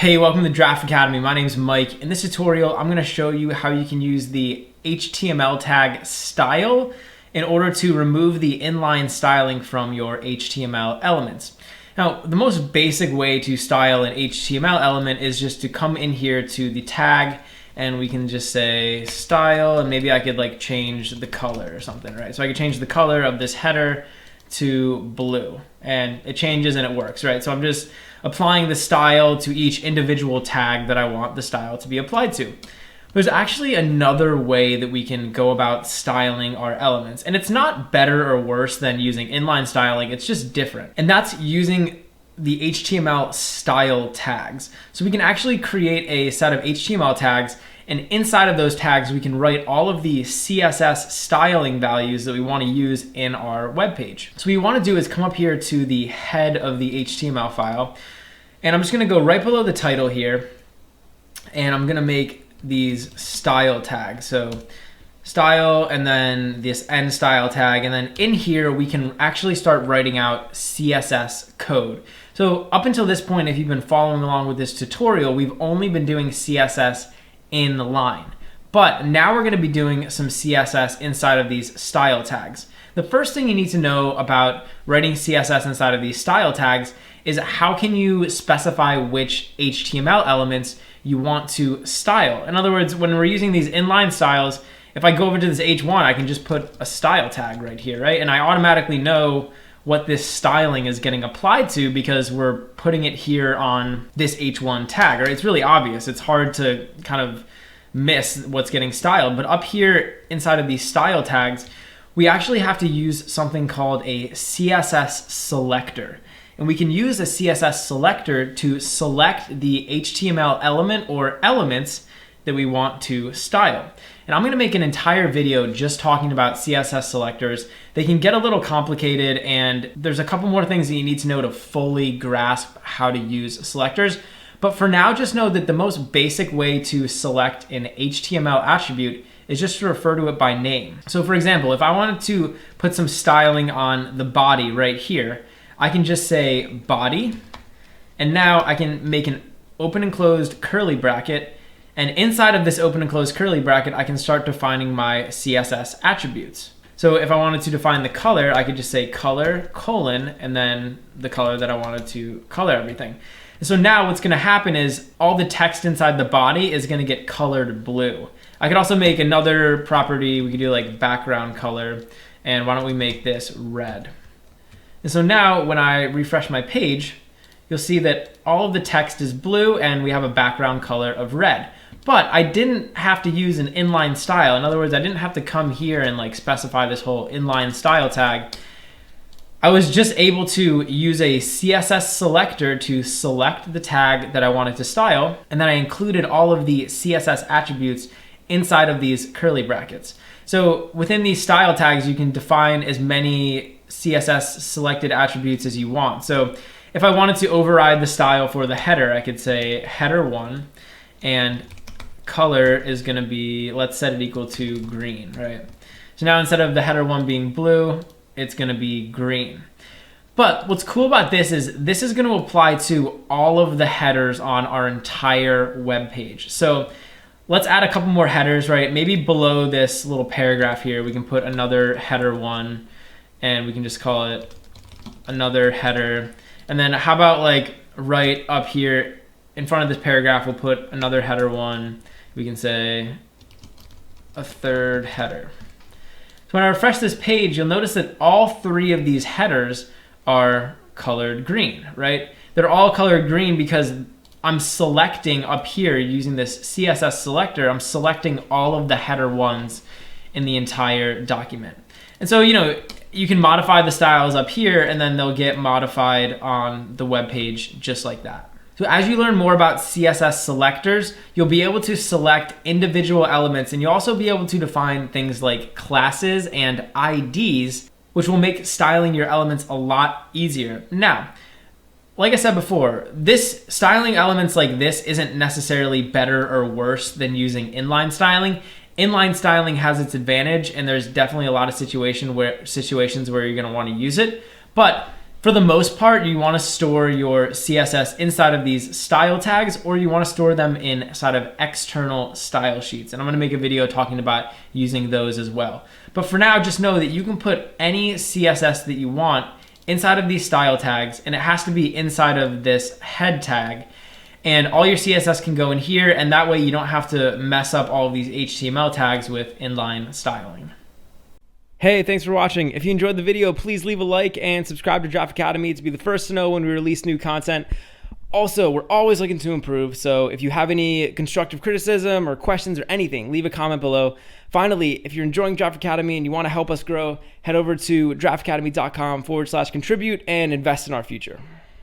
Hey, welcome to Draft Academy. My name's Mike. In this tutorial, I'm going to show you how you can use the HTML tag style in order to remove the inline styling from your HTML elements. Now, the most basic way to style an HTML element is just to come in here to the tag and we can just say style, and maybe I could like change the color or something, right? So I could change the color of this header to blue and it changes and it works, right? So I'm just applying the style to each individual tag that I want the style to be applied to. There's actually another way that we can go about styling our elements, and it's not better or worse than using inline styling, it's just different. And that's using the HTML style tags. So we can actually create a set of HTML tags, and inside of those tags we can write all of the CSS styling values that we want to use in our web page. So what you want to do is come up here to the head of the HTML file, and I'm just going to go right below the title here, and I'm going to make these style tags. So style, and then this end style tag, and then in here we can actually start writing out CSS code. So up until this point, if you've been following along with this tutorial, we've only been doing CSS in the line. But now we're going to be doing some CSS inside of these style tags. The first thing you need to know about writing CSS inside of these style tags is how can you specify which HTML elements you want to style. In other words, when we're using these inline styles, if I go over to this H1, I can just put a style tag right here, right? And I automatically know what this styling is getting applied to because we're putting it here on this H1 tag, right? It's really obvious. It's hard to kind of miss what's getting styled. But up here inside of these style tags, we actually have to use something called a CSS selector. And we can use a CSS selector to select the HTML element or elements that we want to style. And I'm going to make an entire video just talking about CSS selectors. They can get a little complicated, and there's a couple more things that you need to know to fully grasp how to use selectors. But for now, just know that the most basic way to select an HTML attribute is just to refer to it by name. So for example, if I wanted to put some styling on the body right here, I can just say body, and now I can make an open and closed curly bracket, and inside of this open and closed curly bracket, I can start defining my CSS attributes. So if I wanted to define the color, I could just say color, colon, and then the color that I wanted to color everything. And so now what's gonna happen is all the text inside the body is gonna get colored blue. I could also make another property. We could do like background color, and why don't we make this red? And so now when I refresh my page, you'll see that all of the text is blue and we have a background color of red. But I didn't have to use an inline style. In other words, I didn't have to come here and like specify this whole inline style tag. I was just able to use a CSS selector to select the tag that I wanted to style, and then I included all of the CSS attributes inside of these curly brackets. So within these style tags, you can define as many CSS selected attributes as you want. So if I wanted to override the style for the header, I could say header1, and color is going to be, let's set it equal to green, right? So now instead of the header1 being blue, it's going to be green. But what's cool about this is going to apply to all of the headers on our entire web page. So let's add a couple more headers, right? Maybe below this little paragraph here, we can put another header1, and we can just call it another header. And then how about like right up here in front of this paragraph, we'll put another header1. We can say a third header. So when I refresh this page, you'll notice that all three of these headers are colored green, right? They're all colored green because I'm selecting up here using this CSS selector, I'm selecting all of the header ones in the entire document. And so, you can modify the styles up here and then they'll get modified on the web page just like that. So as you learn more about CSS selectors, you'll be able to select individual elements, and you'll also be able to define things like classes and IDs, which will make styling your elements a lot easier. Now, like I said before, this styling elements like this isn't necessarily better or worse than using inline styling. Inline styling has its advantage, and there's definitely a lot of situations where you're going to want to use it. But For the most part, you want to store your CSS inside of these style tags, or you want to store them inside of external style sheets. And I'm going to make a video talking about using those as well. But for now, just know that you can put any CSS that you want inside of these style tags, and it has to be inside of this head tag. And all your CSS can go in here, and that way you don't have to mess up all of these HTML tags with inline styling. Hey, thanks for watching. If you enjoyed the video, please leave a like and subscribe to Draft Academy to be the first to know when we release new content. Also, we're always looking to improve, so if you have any constructive criticism or questions or anything, leave a comment below. Finally, if you're enjoying Draft Academy and you want to help us grow, head over to draftacademy.com/contribute and invest in our future.